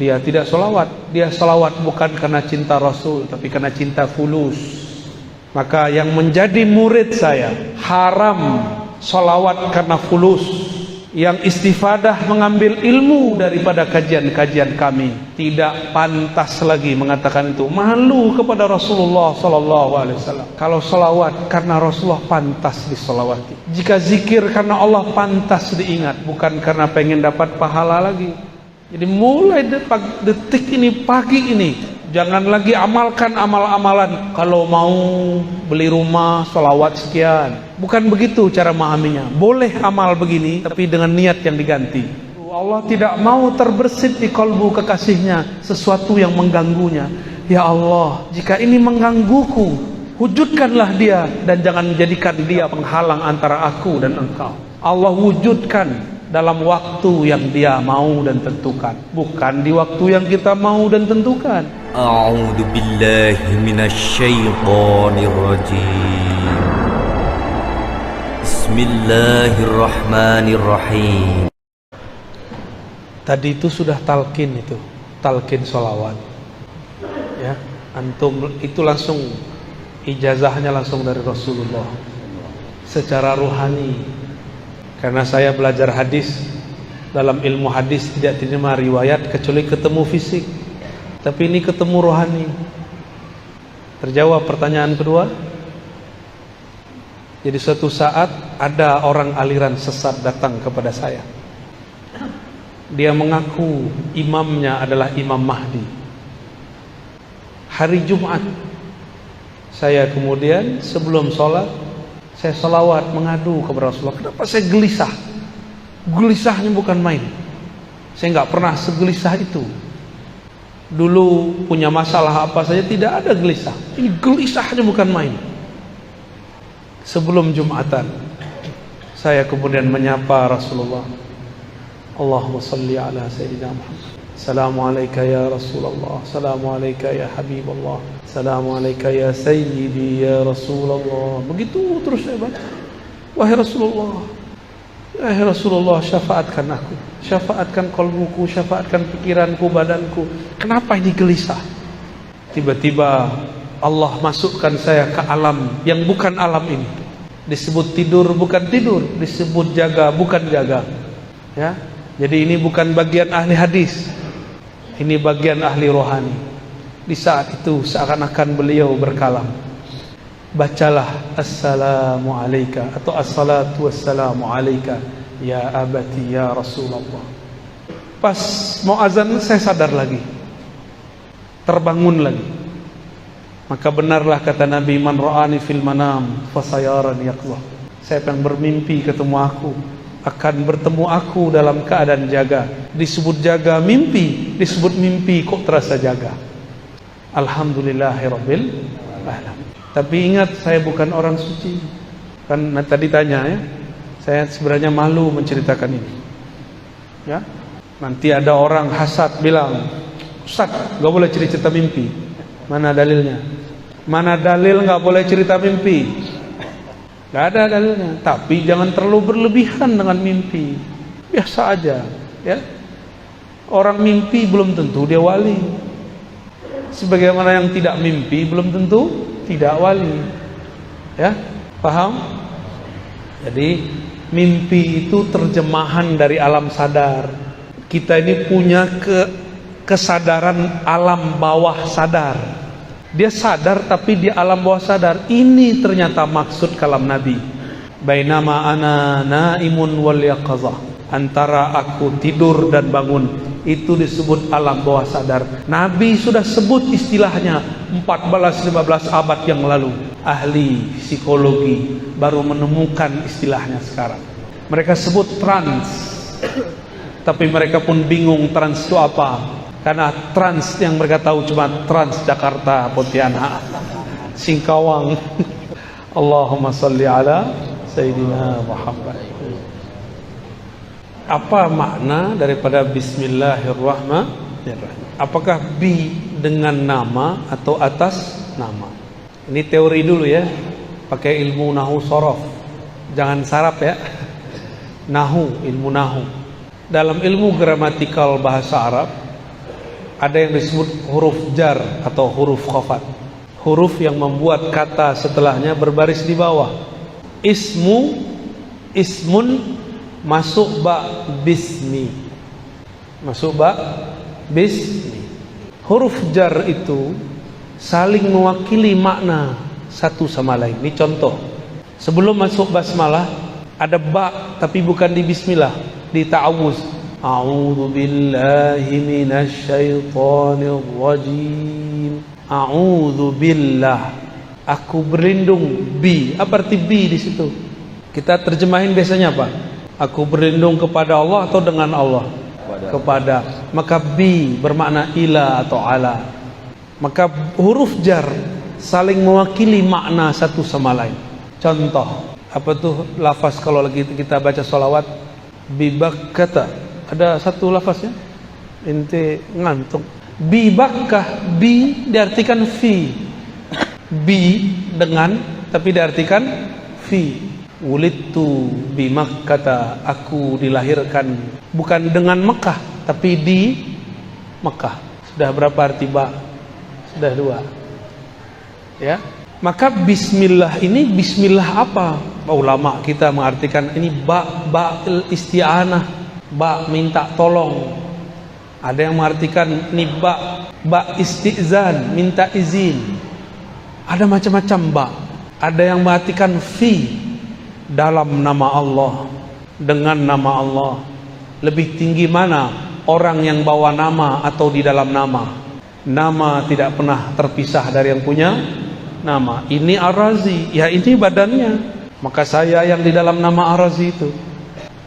dia tidak sholawat. Dia sholawat bukan karena cinta Rasul, tapi karena cinta fulus. Maka yang menjadi murid saya haram sholawat karena fulus. Yang istifadah mengambil ilmu daripada kajian-kajian kami, tidak pantas lagi mengatakan itu. Malu kepada Rasulullah SAW. Kalau sholawat karena Rasulullah pantas disolawati. Jika zikir karena Allah pantas diingat, bukan karena pengen dapat pahala lagi. Jadi mulai detik ini, pagi ini, jangan lagi amalkan amal-amalan. Kalau mau beli rumah, sholawat sekian. Bukan begitu cara memahaminya. Boleh amal begini, tapi dengan niat yang diganti. Allah tidak mau terbersit di kalbu kekasihnya sesuatu yang mengganggunya. Ya Allah, jika ini menggangguku, wujudkanlah dia, dan jangan jadikan dia penghalang antara aku dan engkau. Allah wujudkan dalam waktu yang dia mau dan tentukan, bukan di waktu yang kita mau dan tentukan. A'udzu billahi minasyaitonir rajim. Bismillahirrahmanirrahim. Tadi itu sudah talqin, itu talqin sholawat ya, antum itu langsung ijazahnya langsung dari Rasulullah secara ruhani. Karena saya belajar hadis, dalam ilmu hadis tidak terima riwayat kecuali ketemu fisik, tapi ini ketemu rohani. Terjawab pertanyaan kedua. Jadi suatu saat ada orang aliran sesat datang kepada saya. Dia mengaku imamnya adalah Imam Mahdi. Hari Jumat, saya kemudian sebelum sholat, saya sholawat mengadu kepada Rasulullah. Kenapa saya gelisah? Gelisahnya bukan main. Saya nggak pernah segelisah itu. Dulu punya masalah apa saja tidak ada gelisah. Ini gelisahnya bukan main. Sebelum Jumatan, saya kemudian menyapa Rasulullah. Allahumma salli ala Sayyidina Muhammad. Assalamualaikum ya Rasulullah. Assalamualaikum ya Habibullah. Assalamualaikum ya Sayyidi ya Rasulullah. Begitu terus saya baca. Wahai Rasulullah, wahai Rasulullah, syafaatkan aku, syafaatkan kalbuku, syafaatkan pikiranku, badanku. Kenapa ini gelisah? Tiba-tiba Allah masukkan saya ke alam yang bukan alam ini. Disebut tidur bukan tidur, disebut jaga bukan jaga. Ya, jadi ini bukan bagian ahli hadis, ini bagian ahli rohani. Di saat itu seakan-akan beliau berkalam, bacalah assalamu alayka atau assalatu wassalamu alayka ya abati ya Rasulullah. Pas mau azan saya sadar lagi, terbangun lagi. Maka benarlah kata Nabi, man ra'ani fil manam fasayarani yaqظah. Saya yang bermimpi ketemu aku akan bertemu aku dalam keadaan jaga. Disebut jaga mimpi, disebut mimpi kok terasa jaga. Alhamdulillahirabbil alamin. Tapi ingat, saya bukan orang suci. Kan tadi tanya ya, saya sebenarnya malu menceritakan ini. Ya, nanti ada orang hasad bilang, Ustaz, gak boleh cerita mimpi. Mana dalilnya? Mana dalil gak boleh cerita mimpi? Gak ada dalilnya. Tapi jangan terlalu berlebihan dengan mimpi. Biasa aja ya. Orang mimpi belum tentu dia wali. Sebagaimana yang tidak mimpi belum tentu tidak wali. Ya, paham? Jadi mimpi itu terjemahan dari alam sadar. Kita ini punya kesadaran alam bawah sadar. Dia sadar tapi di alam bawah sadar. Ini ternyata maksud kalam Nabi. Bainama ana naimun wal yaqazah. Antara aku tidur dan bangun, itu disebut alam bawah sadar. Nabi sudah sebut istilahnya 14-15 abad yang lalu. Ahli psikologi baru menemukan istilahnya sekarang. Mereka sebut trans. Tapi mereka pun bingung trans itu apa. Karena trans yang mereka tahu cuma Trans Jakarta, Pontianak, Singkawang. Allahumma salli ala Sayyidina Muhammad. Apa makna daripada Bismillahirrahmanirrahim? Apakah bi dengan nama atau atas nama? Ini teori dulu ya, pakai ilmu nahu sorof. Jangan sarap ya. Nahu, ilmu nahu. Dalam ilmu gramatikal bahasa Arab, ada yang disebut huruf jar atau huruf khafat, huruf yang membuat kata setelahnya berbaris di bawah. Ismun masuk ba bismi, masuk ba bismi. Huruf jar itu saling mewakili makna satu sama lain. Ini contoh. Sebelum masuk basmalah ada ba tapi bukan di bismillah, di ta'awuz. A'udzu billahi minasy syaithanir rajim. A'udzu billah. Aku berlindung bi. Apa arti bi di situ? Kita terjemahin biasanya apa? Aku berlindung kepada Allah atau dengan Allah? Kepada. Maka bi bermakna ila atau ala. Maka huruf jar saling mewakili makna satu sama lain. Contoh, apa tuh lafaz kalau lagi kita baca sholawat? Bibakkata. Ada satu lafaznya. Ente ngantuk. Bibakkah, bi diartikan fi. Bi dengan tapi diartikan fi. Wulidtu bi Makkata, aku dilahirkan bukan dengan Mekah tapi di Mekah. Sudah berapa arti ba? Sudah 2. Ya. Maka bismillah ini bismillah apa? Ulama kita mengartikan ini ba isti'anah, ba minta tolong. Ada yang mengartikan ini ba istizan, minta izin. Ada macam-macam ba. Ada yang mengartikan fi, dalam nama Allah, dengan nama Allah. Lebih tinggi mana orang yang bawa nama atau di dalam nama? Nama tidak pernah terpisah dari yang punya nama. Ini Ar-Razi, ya ini badannya. Maka saya yang di dalam nama Ar-Razi itu.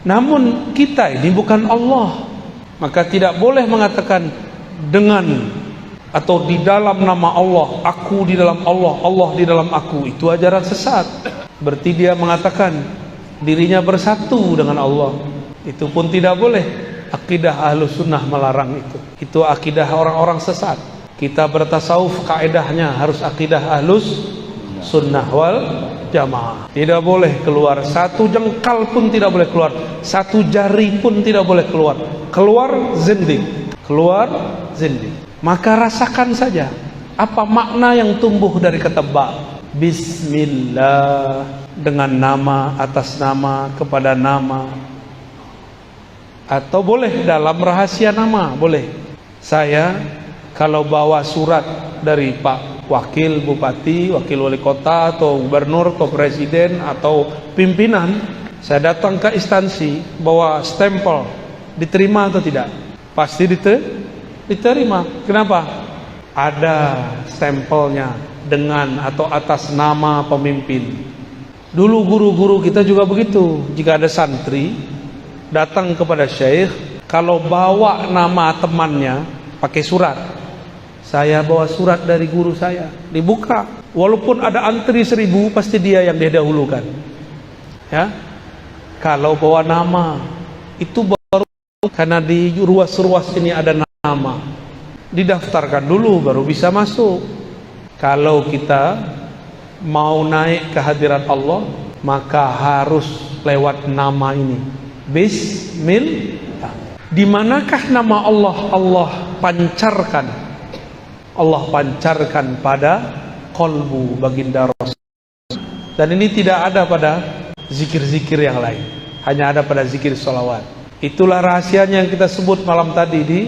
Namun kita ini bukan Allah. Maka tidak boleh mengatakan dengan atau di dalam nama Allah, aku di dalam Allah, Allah di dalam aku. Itu ajaran sesat. Berarti dia mengatakan dirinya bersatu dengan Allah. Itu pun tidak boleh. Akidah Ahlus Sunnah melarang itu. Itu akidah orang-orang sesat. Kita bertasawuf kaedahnya harus akidah Ahlus Sunnah wal Jamaah. Tidak boleh keluar satu jengkal pun tidak boleh keluar, satu jari pun tidak boleh keluar. Keluar zindik, keluar zindik. Maka rasakan saja apa makna yang tumbuh dari kata ba. Bismillah, dengan nama, atas nama, kepada nama. Atau boleh dalam rahasia nama, boleh. Saya kalau bawa surat dari Pak Wakil Bupati, Wakil Wali Kota, atau Gubernur, atau Presiden, atau pimpinan, saya datang ke instansi, bawa stempel, diterima atau tidak? Pasti diterima. Kenapa? Ada stempelnya dengan atau atas nama pemimpin. Dulu guru-guru kita juga begitu. Jika ada santri datang kepada syekh, kalau bawa nama temannya pakai surat. Saya bawa surat dari guru saya, dibuka. Walaupun ada antri 1000, pasti dia yang didahulukan. Ya. Kalau bawa nama, itu baru karena di ruas-ruas ini ada nama. Didaftarkan dulu baru bisa masuk. Kalau kita mau naik ke hadirat Allah, maka harus lewat nama ini. Bismillah. Di manakah nama Allah? Allah pancarkan. Allah pancarkan pada qalbu baginda Rasul. Dan ini tidak ada pada zikir-zikir yang lain. Hanya ada pada zikir sholawat. Itulah rahasianya yang kita sebut malam tadi di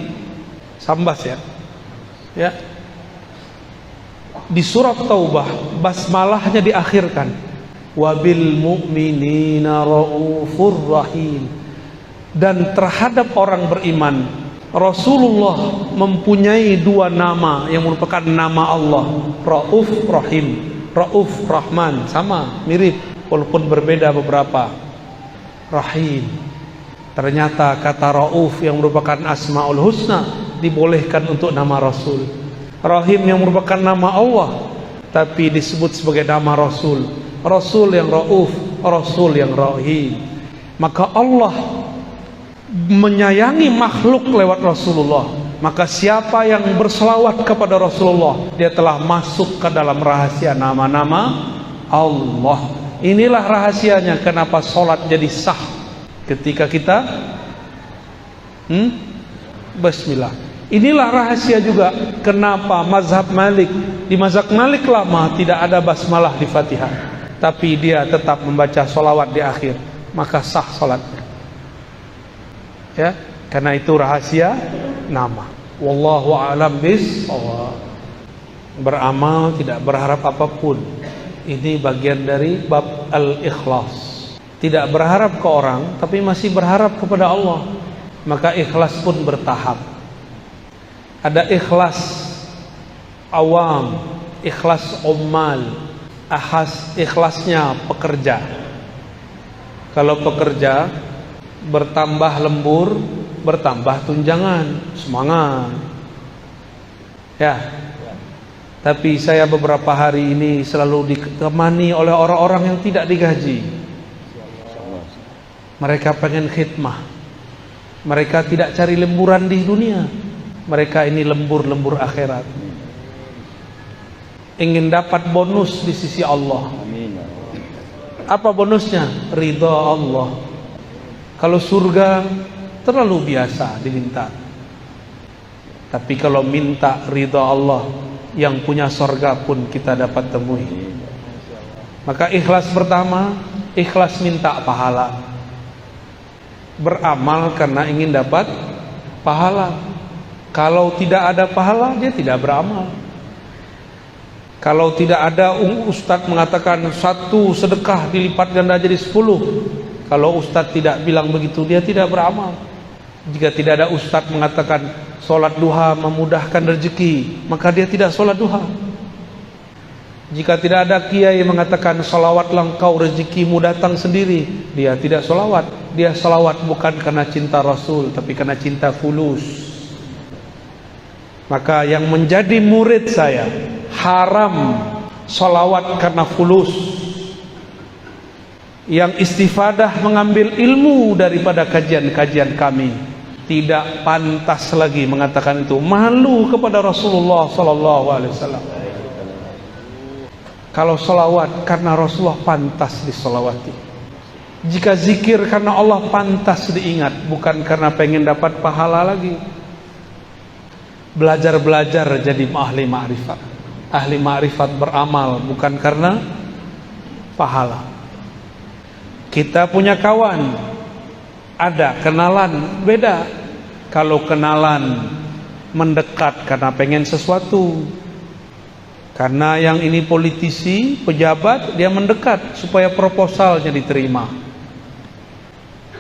Sambas ya. Ya. Di surat Taubah basmalahnya diakhirkan wabil mu'minina raufur rahim. Dan terhadap orang beriman Rasulullah mempunyai 2 nama yang merupakan nama Allah, Rauf Rahim. Rauf Rahman sama, mirip walaupun berbeda beberapa. Rahim. Ternyata kata Rauf yang merupakan Asmaul Husna dibolehkan untuk nama Rasul. Rahim yang merupakan nama Allah tapi disebut sebagai nama Rasul. Rasul yang Rauf, Rasul yang Rahim. Maka Allah menyayangi makhluk lewat Rasulullah. Maka siapa yang berselawat kepada Rasulullah, dia telah masuk ke dalam rahasia nama-nama Allah. Inilah rahasianya kenapa sholat jadi sah ketika kita Bismillah. Inilah rahasia juga kenapa mazhab Malik, di mazhab Malik lama tidak ada basmalah di Fatihah, tapi dia tetap membaca sholawat di akhir, maka sah sholatnya. Ya, karena itu rahasia nama. Wallahu a'lam bishawab. Beramal tidak berharap apapun. Ini bagian dari bab al-ikhlas. Tidak berharap ke orang, tapi masih berharap kepada Allah. Maka ikhlas pun bertahap. Ada ikhlas awam, ikhlas ummal, ikhlasnya pekerja. Kalau pekerja bertambah lembur, bertambah tunjangan, semangat. Ya. Tapi saya beberapa hari ini selalu ditemani oleh orang-orang yang tidak digaji. Mereka pengen khidmah. Mereka tidak cari lemburan di dunia. Mereka ini lembur-lembur akhirat. Ingin dapat bonus di sisi Allah. Apa bonusnya? Ridha Allah. Kalau surga terlalu biasa diminta. Tapi kalau minta ridha Allah, yang punya surga pun kita dapat temui. Maka ikhlas pertama, ikhlas minta pahala. Beramal karena ingin dapat pahala. Kalau tidak ada pahala, dia tidak beramal. Kalau tidak ada ustadz mengatakan 1 sedekah dilipat ganda jadi 10, kalau ustadz tidak bilang begitu, dia tidak beramal. Jika tidak ada ustadz mengatakan sholat duha memudahkan rezeki, maka dia tidak sholat duha. Jika tidak ada kiai mengatakan sholawatlah engkau rezekimu datang sendiri, dia tidak sholawat. Dia sholawat bukan karena cinta Rasul, tapi karena cinta fulus. Maka yang menjadi murid saya haram sholawat karena fulus. Yang istifadah mengambil ilmu daripada kajian-kajian kami, tidak pantas lagi mengatakan itu. Malu kepada Rasulullah SAW. Kalau sholawat karena Rasulullah pantas disolawati. Jika zikir karena Allah pantas diingat, bukan karena pengen dapat pahala lagi. Belajar-belajar jadi ahli ma'rifat. Ahli ma'rifat beramal bukan karena pahala. Kita punya kawan, ada kenalan, beda. Kalau kenalan mendekat karena pengen sesuatu. Karena yang ini politisi, pejabat, dia mendekat supaya proposalnya diterima.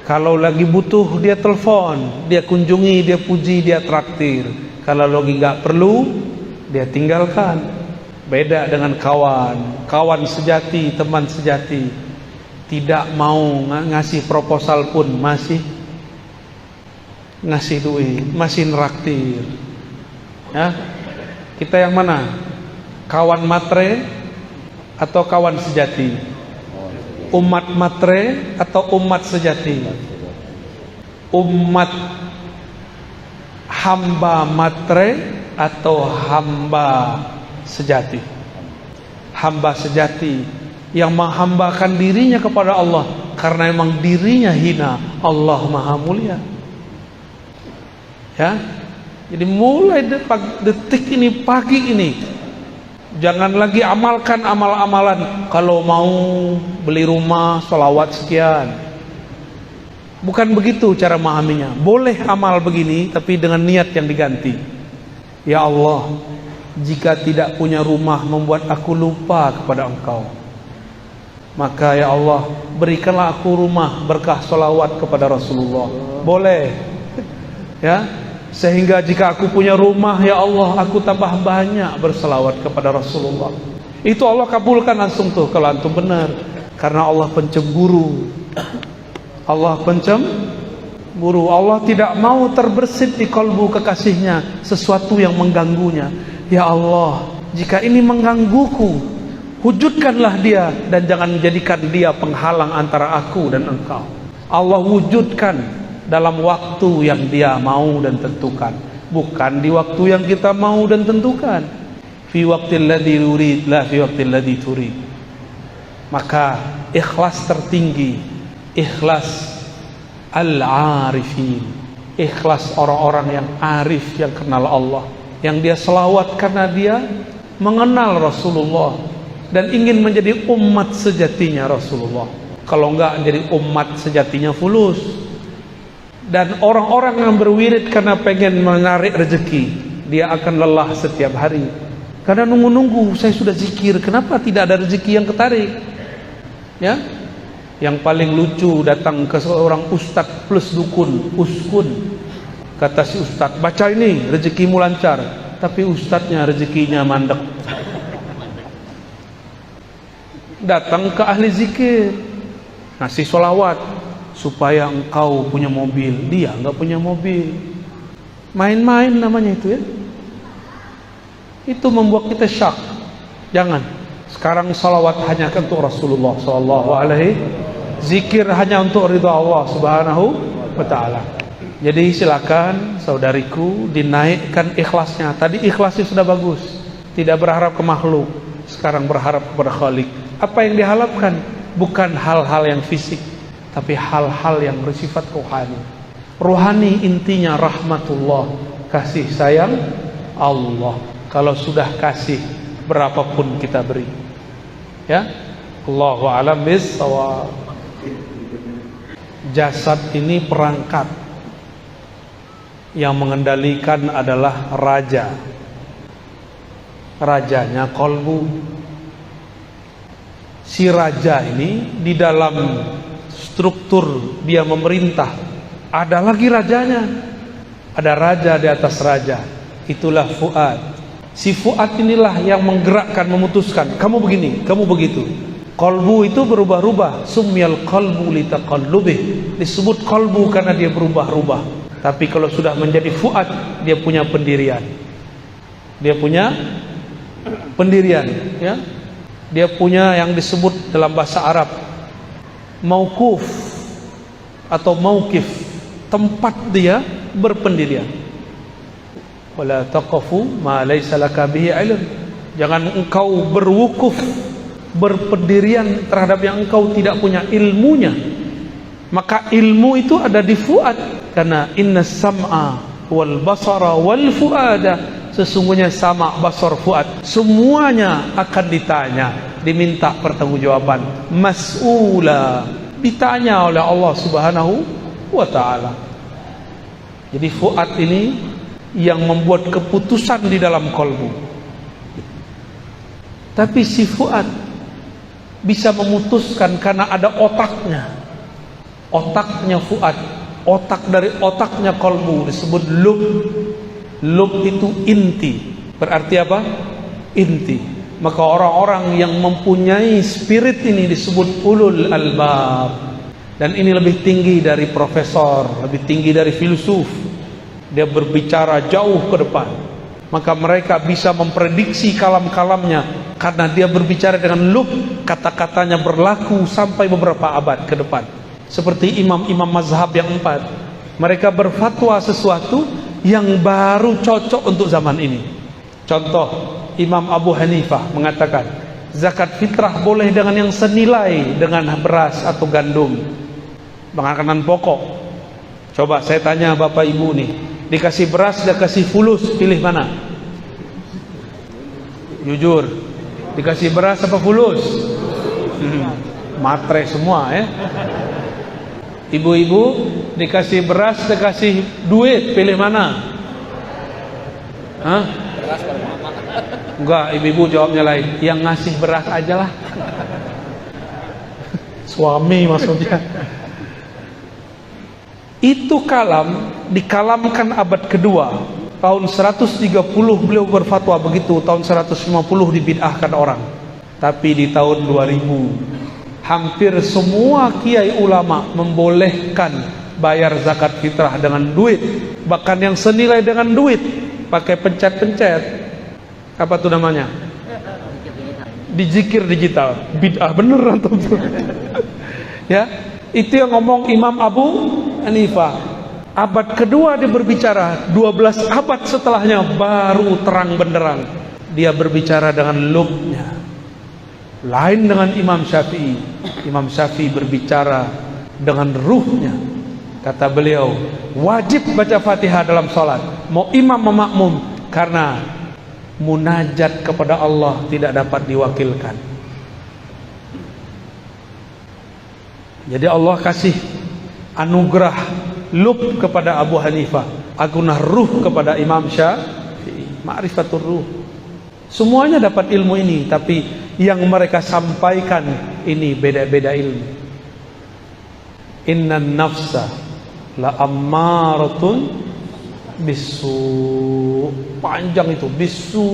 Kalau lagi butuh, dia telepon, dia kunjungi, dia puji, dia traktir. Kalau lagi nggak perlu, dia tinggalkan. Beda dengan kawan, kawan sejati, teman sejati, tidak mau ngasih proposal pun masih ngasih duit, masih neraktir. Ya, kita yang mana? Kawan matre atau kawan sejati? Umat matre atau umat sejati? Umat hamba matre atau hamba sejati? Hamba sejati yang menghambakan dirinya kepada Allah karena memang dirinya hina, Allah maha mulia. Ya, jadi mulai detik ini, pagi ini, jangan lagi amalkan amal-amalan. Kalau mau beli rumah, sholawat sekian. Bukan begitu cara memahaminya. Boleh amal begini, tapi dengan niat yang diganti. Ya Allah, jika tidak punya rumah membuat aku lupa kepada Engkau, maka ya Allah, berikanlah aku rumah berkah sholawat kepada Rasulullah. Boleh. Ya, sehingga jika aku punya rumah, ya Allah, aku tambah banyak berselawat kepada Rasulullah. Itu Allah kabulkan langsung tuh kalau antum benar. Karena Allah pencemburu. Allah pencemburu. Allah tidak mau terbersit di kalbu kekasihnya sesuatu yang mengganggunya. Ya Allah, jika ini menggangguku, wujudkanlah dia dan jangan menjadikan dia penghalang antara aku dan Engkau. Allah wujudkan dalam waktu yang dia mau dan tentukan, bukan di waktu yang kita mau dan tentukan. Fi waqtil ladzi yurid, la fi waqtil ladzi turid. Maka ikhlas tertinggi, ikhlas al-arifin, ikhlas orang-orang yang arif, yang kenal Allah, yang dia selawat karena dia mengenal Rasulullah dan ingin menjadi umat sejatinya Rasulullah. Kalau enggak jadi umat sejatinya fulus. Dan orang-orang yang berwirid karena pengen menarik rezeki, dia akan lelah setiap hari. Karena nunggu-nunggu, saya sudah zikir, kenapa tidak ada rezeki yang ketarik? Ya, yang paling lucu datang ke seorang ustadz plus dukun, uskun. Kata si ustadz, baca ini rezekimu lancar. Tapi ustadznya rezekinya mandek. Datang ke ahli zikir, ngasih sholawat supaya engkau punya mobil, dia enggak punya mobil. Main-main namanya itu ya. Itu membuat kita syak. Jangan. Sekarang salawat hanya untuk Rasulullah sallallahu alaihi, zikir hanya untuk ridha Allah subhanahu wa ta'ala. Jadi silakan saudariku dinaikkan ikhlasnya. Tadi ikhlasnya sudah bagus, tidak berharap ke makhluk, sekarang berharap kepada Khalik. Apa yang diharapkan bukan hal-hal yang fisik, tapi hal-hal yang bersifat rohani. Rohani intinya rahmatullah, kasih sayang Allah. Kalau sudah kasih, berapapun kita beri. Ya, Allahu a'lam bissawab. Jasad ini perangkat, yang mengendalikan adalah raja. Rajanya kolbu. Si raja ini di dalam struktur dia memerintah, ada lagi rajanya. Ada raja di atas raja. Itulah fuad. Si fuad inilah yang menggerakkan, memutuskan, kamu begini, kamu begitu. Kolbu itu berubah-ubah. Sumyal qalbu litaqallubih. Disebut kolbu karena dia berubah-ubah. Tapi kalau sudah menjadi fuad, dia punya pendirian. Dia punya pendirian, ya. Dia punya yang disebut dalam bahasa Arab mauquf atau mauqif, tempat dia berpendirian. Wala taqafu ma laysa laka bihi ilm. Jangan engkau berwukuf, berpendirian terhadap yang engkau tidak punya ilmunya. Maka ilmu itu ada di fuad. Karena inna sam'a wal basara wal fuada, sesungguhnya sama, basar, fuad, semuanya akan ditanya, diminta pertanggungjawaban. Mas'ula, ditanya oleh Allah subhanahu wa ta'ala. Jadi fuad ini yang membuat keputusan di dalam kolbu. Tapi si fuad bisa memutuskan karena ada otaknya. Otaknya fuad, otak dari otaknya kolbu disebut lub. Lub itu inti. Berarti apa? Inti. Maka orang-orang yang mempunyai spirit ini disebut ulul albab. Dan ini lebih tinggi dari profesor, lebih tinggi dari filsuf. Dia berbicara jauh ke depan. Maka mereka bisa memprediksi kalam-kalamnya karena dia berbicara dengan lub. Kata-katanya berlaku sampai beberapa abad ke depan. Seperti imam-imam mazhab yang 4. Mereka berfatwa sesuatu yang baru cocok untuk zaman ini. Contoh, Imam Abu Hanifah mengatakan zakat fitrah boleh dengan yang senilai dengan beras atau gandum, makanan pokok. Coba saya tanya bapak ibu nih, dikasih beras dan kasih fulus, pilih mana? Jujur, dikasih beras apa fulus? Matre semua ya. Ibu-ibu dikasih beras, dikasih duit, pilih mana? Hah? Beras kalau mama. Enggak, ibu-ibu jawabnya lain. Yang ngasih beras aja lah. Suami maksudnya. Itu kalam dikalamkan abad kedua. Tahun 130 beliau berfatwa begitu. Tahun 150 dibid'ahkan orang. Tapi di tahun 2000 hampir semua kiai ulama membolehkan bayar zakat fitrah dengan duit. Bahkan yang senilai dengan duit. Pakai pencet-pencet. Apa tuh namanya? Dijikir digital. Bid'ah bener antum tuh. Ya, itu yang ngomong Imam Abu Hanifah. Abad kedua dia berbicara, 12 abad setelahnya baru terang benderang dia berbicara dengan lubnya. Lain dengan Imam Syafi'i. Imam Syafi'i berbicara dengan ruhnya. Kata beliau, wajib baca Fatihah dalam salat, mau imam mau makmum, karena munajat kepada Allah tidak dapat diwakilkan. Jadi Allah kasih anugerah lub kepada Abu Hanifah, agunah ruh kepada Imam Syafi'i, ma'rifatur ruh. Semuanya dapat ilmu ini, tapi yang mereka sampaikan ini beda-beda ilmu. Innan nafsa la ammaratun bisu. Panjang itu, bisu.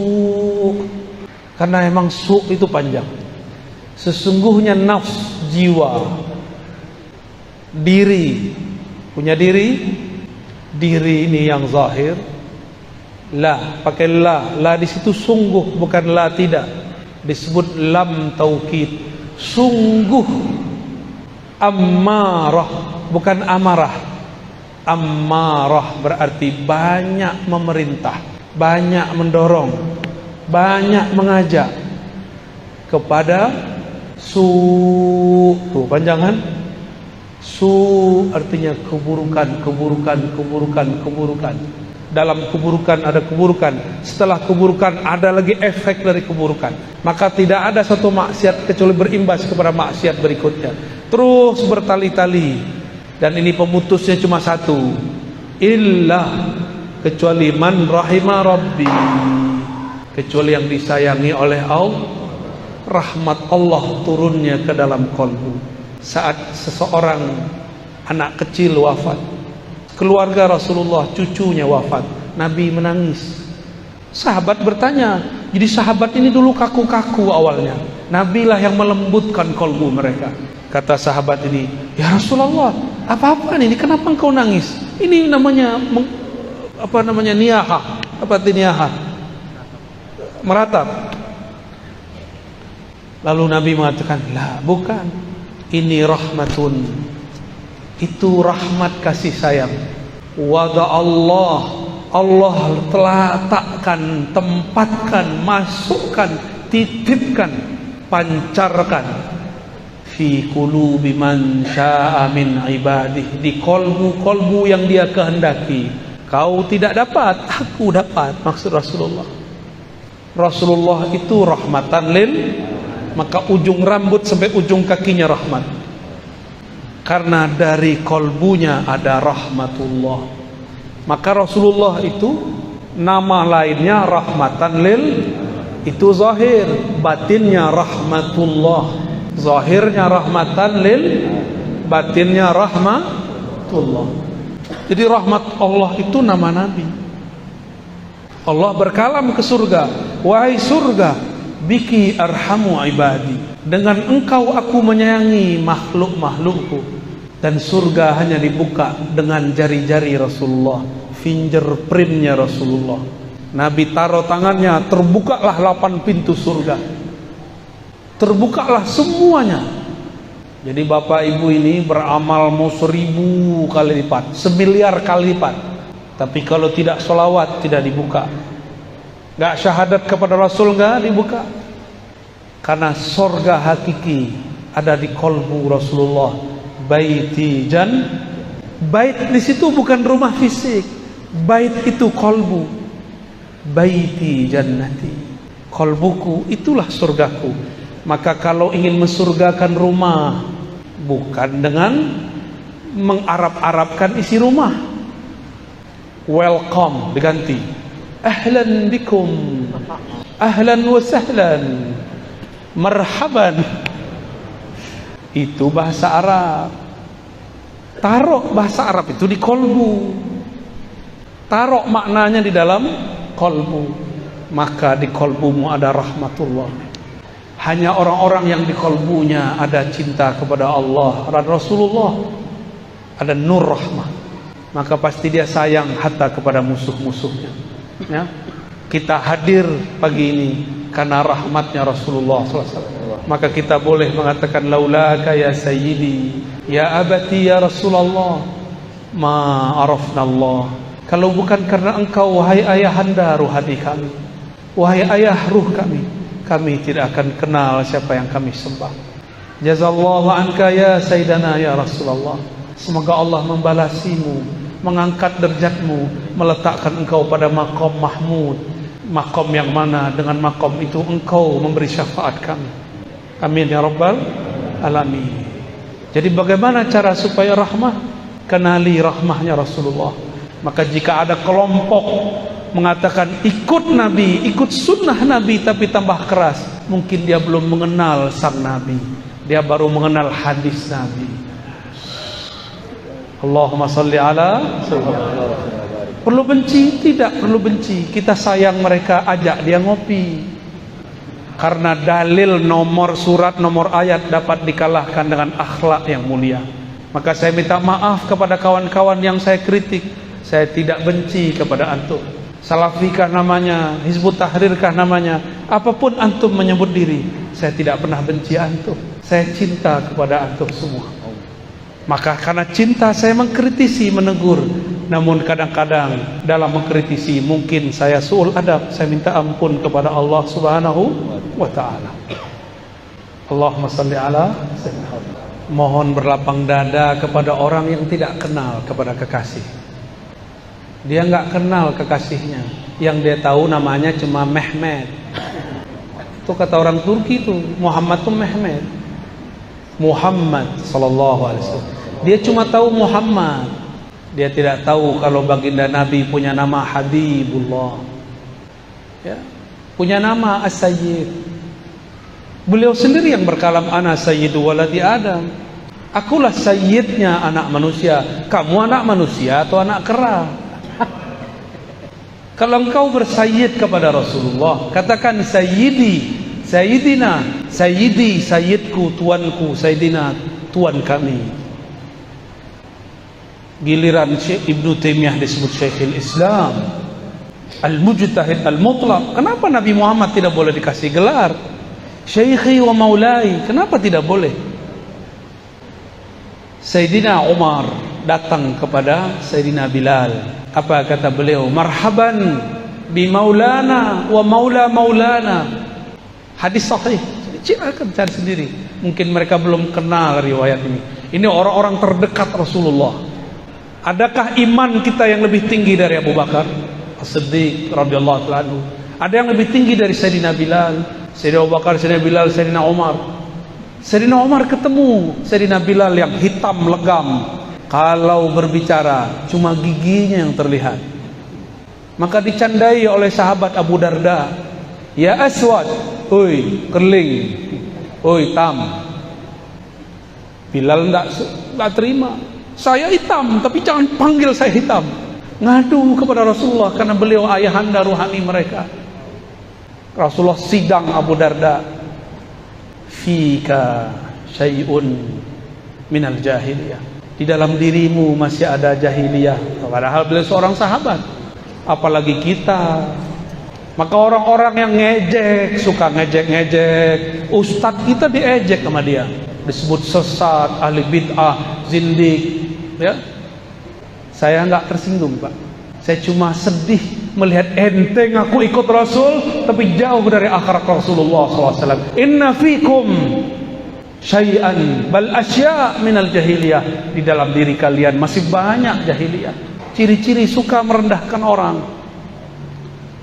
Karena emang su itu panjang. Sesungguhnya nafs, jiwa, diri, punya diri ini yang zahir. La, pakai la di situ sungguh, bukan la tidak. Disebut lam taukid, sungguh. Ammarah, bukan amarah. Ammarah berarti banyak memerintah, banyak mendorong, banyak mengajak kepada su. Tuh panjangan. Su artinya keburukan. Dalam keburukan ada keburukan, setelah keburukan ada lagi efek dari keburukan. Maka tidak ada satu maksiat kecuali berimbas kepada maksiat berikutnya, terus bertali-tali. Dan ini pemutusnya cuma satu, illa, kecuali man rahima rabbi, kecuali yang disayangi oleh Allah. Rahmat Allah turunnya ke dalam kalbu saat seseorang anak kecil wafat. Keluarga Rasulullah, cucunya wafat, Nabi menangis. Sahabat bertanya, jadi sahabat ini dulu kaku-kaku awalnya, Nabi lah yang melembutkan kalbu mereka. Kata sahabat ini, ya Rasulullah, apa-apa ini, kenapa engkau nangis? Ini namanya niyahah. Apa itu niyahah? Meratap. Lalu Nabi mengatakan, lah bukan, ini rahmatun, itu rahmat kasih sayang. Wada Allah telah letakkan, tempatkan, masukkan, titipkan, pancarkan fi qulubi man syaa min ibadihi, di kolbu yang dia kehendaki. Kau tidak dapat, aku dapat. Maksud Rasulullah itu rahmatan lil, maka ujung rambut sampai ujung kakinya rahmat, karena dari kolbunya ada rahmatullah. Maka Rasulullah itu nama lainnya rahmatan lil, itu zahir, batinnya rahmatullah. Zahirnya rahmatan lil, batinnya rahmatullah. Jadi rahmat Allah itu nama Nabi. Allah berkalam ke surga, wahai surga, biki arhamu ibadi, dengan engkau aku menyayangi makhluk-makhlukku. Dan surga hanya dibuka dengan jari-jari Rasulullah, fingerprintnya Rasulullah. Nabi taruh tangannya, terbukalah 8 pintu surga, terbukalah semuanya. Jadi bapak ibu ini beramal mau 1000 kali lipat, 1.000.000 kali lipat, tapi kalau tidak sholawat tidak dibuka. Gak syahadat kepada Rasul gak dibuka, karena surga hakiki ada di kolbu Rasulullah. Baiti jan, bait di situ bukan rumah fisik, bait itu kolbu. Baiti jannati, kolbuku itulah surgaku. Maka kalau ingin mensurgakan rumah, bukan dengan mengarab-arabkan isi rumah. Welcome diganti, ahlan bikum, ahlan wa sahlan, marhaban. Itu bahasa Arab. Taruh bahasa Arab itu di kolbu, taruh maknanya di dalam kolbu, maka di kolbumu ada rahmatullah. Hanya orang-orang yang di kolbunya ada cinta kepada Allah dan Rasulullah, ada nur rahmah, maka pasti dia sayang hatta kepada musuh-musuhnya. Ya, kita hadir pagi ini karena rahmatnya Rasulullah SAW. Maka kita boleh mengatakan laulaka ya sayyidi, ya abati, ya Rasulullah, ma arafna Allah. Kalau bukan karena engkau wahai ayahanda ruhani kami, wahai ayah ruh kami, kami tidak akan kenal siapa yang kami sembah. Jazallahu anka ya sayyidana ya Rasulullah. Semoga Allah membalasimu, mengangkat derajatmu, meletakkan engkau pada maqam mahmud, maqam yang mana dengan maqam itu engkau memberi syafaat kami. Amin ya rabbal alamin. Jadi bagaimana cara supaya rahmah? Kenali rahmahnya Rasulullah. Maka jika ada kelompok mengatakan ikut Nabi, ikut sunnah Nabi tapi tambah keras, mungkin dia belum mengenal sang Nabi, dia baru mengenal hadis Nabi. Allahumma salli ala. Perlu benci? Tidak perlu benci. Kita sayang mereka, ajak dia ngopi. Karena dalil nomor surat, nomor ayat dapat dikalahkan dengan akhlak yang mulia. Maka saya minta maaf kepada kawan-kawan yang saya kritik. Saya tidak benci kepada antum. Salafikah namanya, Hizbut Tahrirkah namanya, apapun antum menyebut diri, saya tidak pernah benci antum. Saya cinta kepada antum semua. Maka karena cinta saya mengkritisi, menegur. Namun kadang-kadang dalam mengkritisi mungkin saya su'ul adab. Saya minta ampun kepada Allah Subhanahu wa ta'ala. Allahumma salli ala. Mohon berlapang dada kepada orang yang tidak kenal kepada kekasih. Dia nggak kenal kekasihnya. Yang dia tahu namanya cuma Mehmet. Itu kata orang Turki itu, Muhammad itu Mehmet. Muhammad sallallahu alaihi wasallam. Dia cuma tahu Muhammad. Dia tidak tahu kalau baginda Nabi punya nama Habibullah. Ya, punya nama As-Sayyid. Beliau sendiri yang berkalam, ana sayyidu waladi Adam. Akulah sayyidnya anak manusia. Kamu anak manusia atau anak kera? Kalau engkau bersayyid kepada Rasulullah, katakan sayyidi, sayyidina, sayyidi, sayyidku, tuanku, sayyidina, tuan kami. Giliran Syekh Ibnu Taimiyah disebut Syekhul Islam, Al-Mujtahid Al-Mutlaq. Kenapa Nabi Muhammad tidak boleh dikasih gelar Syekhi wa Maulai? Kenapa tidak boleh? Sayyidina Umar datang kepada Sayyidina Bilal. Apa kata beliau? Marhaban bi maulana wa maula maulana. Hadis sahih. Silakan cari sendiri. Mungkin mereka belum kenal riwayat ini. Ini orang-orang terdekat Rasulullah. Adakah iman kita yang lebih tinggi dari Abu Bakar As-Siddiq radhiyallahu anhu? Ada yang lebih tinggi dari Sayyidina Bilal, Sayyidina Abu Bakar, Sayyidina Bilal, Sayyidina Umar. Sayyidina Umar ketemu Sayyidina Bilal yang hitam legam. Kalau berbicara cuma giginya yang terlihat. Maka dicandai oleh sahabat Abu Darda. Ya Aswad, oi kerling, oi tam. Bilal enggak terima. Saya hitam, tapi jangan panggil saya hitam. Ngadu kepada Rasulullah karena beliau ayahanda ruhani mereka. Rasulullah sidang Abu Darda. Fika syai'un minal jahiliyah. Di dalam dirimu masih ada jahiliyah. Padahal beliau seorang sahabat. Apalagi kita. Maka orang-orang yang ngejek, suka ngejek-ngejek, ustadz kita diejek sama dia. Disebut sesat, ahli bid'ah, zindik. Ya, saya nggak tersinggung Pak. Saya cuma sedih melihat enteng aku ikut Rasul, tapi jauh dari akhlak Rasulullah SAW. Inna fikum syai'an bal asya' minal jahiliyah. Di dalam diri kalian masih banyak jahiliyah. Ciri-ciri suka merendahkan orang,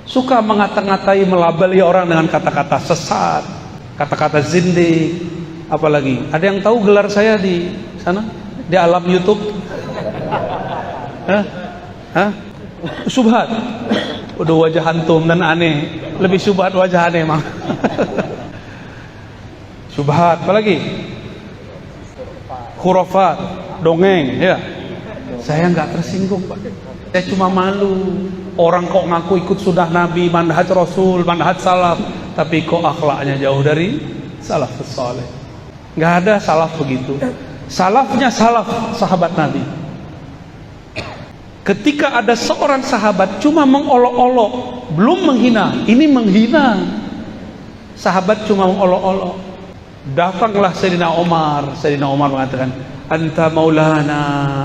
suka mengata-ngatai, melabeli orang dengan kata-kata sesat, kata-kata zindik. Apalagi ada yang tahu gelar saya di sana, di alam YouTube? Hah? Subhat. Udah wajah antum dan aneh. Lebih subhat wajah aneh mah. Subhat. Apalagi? Khurafat, dongeng, ya. Saya nggak tersinggung Pak. Saya cuma malu. Orang kok ngaku ikut sunnah Nabi, manhaj Rasul, manhaj salaf, tapi kok akhlaknya jauh dari salafus saleh. Nggak ada salaf begitu. Salafnya salaf sahabat Nabi. Ketika ada seorang sahabat cuma mengolok-olok, belum menghina, ini menghina. Sahabat cuma mengolok-olok. Datanglah Sayyidina Umar. Sayyidina Umar mengatakan, anta maulana,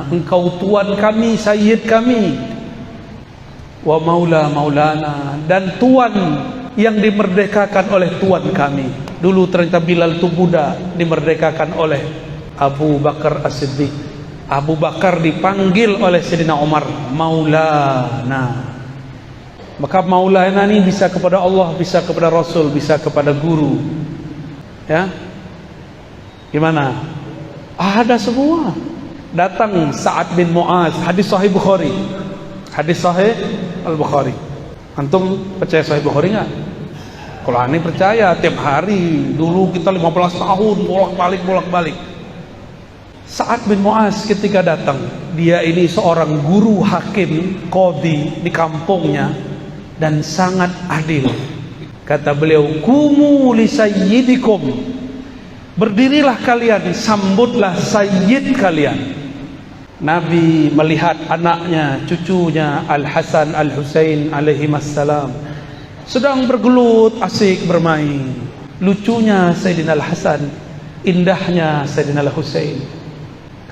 engkau tuan kami, sayyid kami. Wa maula maulana, dan tuan yang dimerdekakan oleh tuan kami. Dulu ternyata Bilal itu budak, dimerdekakan oleh Abu Bakar As-Siddiq. Abu Bakar dipanggil oleh Sayyidina Umar Maulana. Maka Maulana ini bisa kepada Allah, bisa kepada Rasul, bisa kepada guru. Ya, gimana? Ada semua. Datang Sa'ad bin Mu'az, hadis Sahih Bukhari, hadis Sahih Al-Bukhari. Antum percaya Sahih Bukhari nggak? Kalau aneh percaya, tiap hari. Dulu kita 15 tahun bolak-balik. Sa'ad bin Mu'az ketika datang, dia ini seorang guru hakim, qadhi di kampungnya, dan sangat adil. Kata beliau, kumu li sayyidikum, berdirilah kalian, sambutlah sayyid kalian. Nabi melihat anaknya, cucunya Al-Hasan Al-Husain alaihimassalam sedang bergelut asik bermain. Lucunya Sayyidina Al-Hasan, indahnya Sayyidina Al-Husain.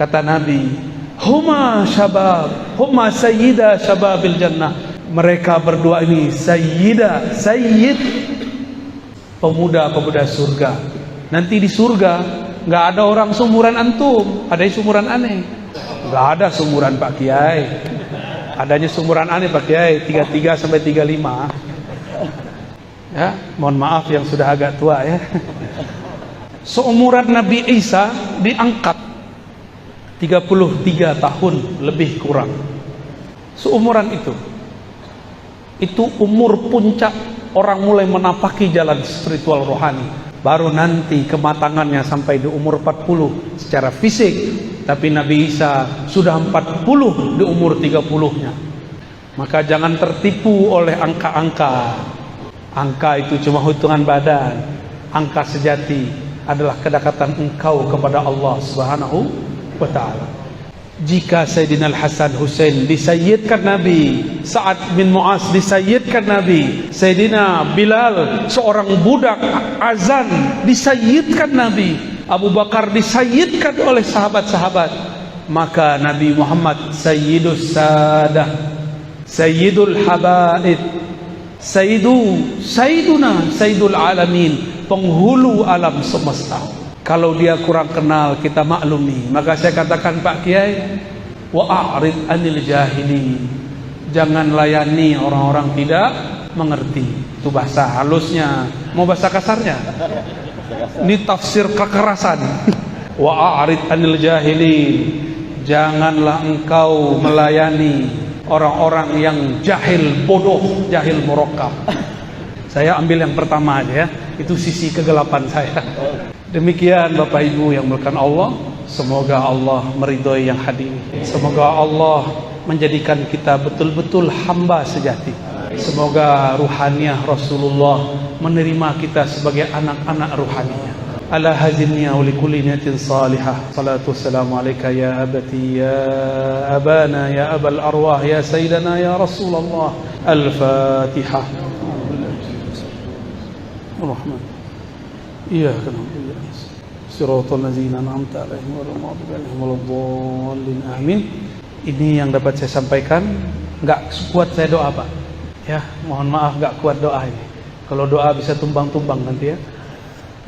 Kata Nabi, huma syabab, huma sayyida syababil jannah. Mereka berdua ini sayyida, sayyid, pemuda-pemuda surga. Nanti di surga nggak ada orang sumuran antum, ada sumuran aneh. Nggak ada sumuran Pak Kiai, adanya sumuran aneh Pak Kiai 33 sampai 35. Ya, mohon maaf yang sudah agak tua ya. Seumuran Nabi Isa diangkat 33 tahun lebih kurang. Seumuran itu umur puncak orang mulai menapaki jalan spiritual rohani. Baru nanti kematangannya sampai di umur 40 secara fisik. Tapi Nabi Isa sudah 40 di umur 30-nya. Maka jangan tertipu oleh angka-angka. Angka itu cuma hitungan badan. Angka sejati adalah kedekatan engkau kepada Allah Subhanahu wa ta'ala. Jika Sayyidina Al-Hasan Husain disayyidkan Nabi, Sa'ad bin Mu'az disayyidkan Nabi, Sayyidina Bilal seorang budak azan disayyidkan Nabi, Abu Bakar disayyidkan oleh sahabat-sahabat, maka Nabi Muhammad Sayyidus Sadah, Sayyidul Habaib, Sayyiduna Sayyidul Alamin, penghulu alam semesta. Kalau dia kurang kenal, kita maklumi. Maka saya katakan Pak Kiai, wa'arid anil jahili, jangan layani orang-orang tidak mengerti. Itu bahasa halusnya. Mau bahasa kasarnya? Ini tafsir kekerasan. Wa'arid anil jahili, janganlah engkau melayani orang-orang yang jahil, bodoh, jahil murakkab. Saya ambil yang pertama aja ya. Itu sisi kegelapan saya. Demikian Bapak Ibu yang dimuliakan Allah, semoga Allah meridhoi yang hadir. Semoga Allah menjadikan kita betul-betul hamba sejati. Semoga ruhaniah Rasulullah menerima kita sebagai anak-anak ruhaninya. Ala hazinniya wa likulli niyatin salihah. Salatu wassalamu alayka ya abati ya abana ya abal arwah ya sayyidana ya Rasulullah. Al-Fatihah. Ar-Rahman. Iyyaka na'budu wa iyyaka nasta'in. Shiratal ladzina an'amta 'alaihim ghairil maghdubi 'alaihim waladdallin. Amin. Ini yang dapat saya sampaikan. Enggak kuat saya doa, Pak. Ya, mohon maaf enggak kuat doa ini. Kalau doa bisa tumbang-tumbang nanti ya.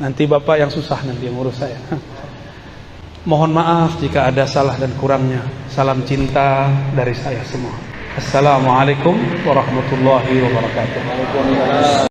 Nanti Bapak yang susah nanti yang urus saya. Mohon maaf jika ada salah dan kurangnya. Salam cinta dari saya semua. Assalamualaikum warahmatullahi wabarakatuh.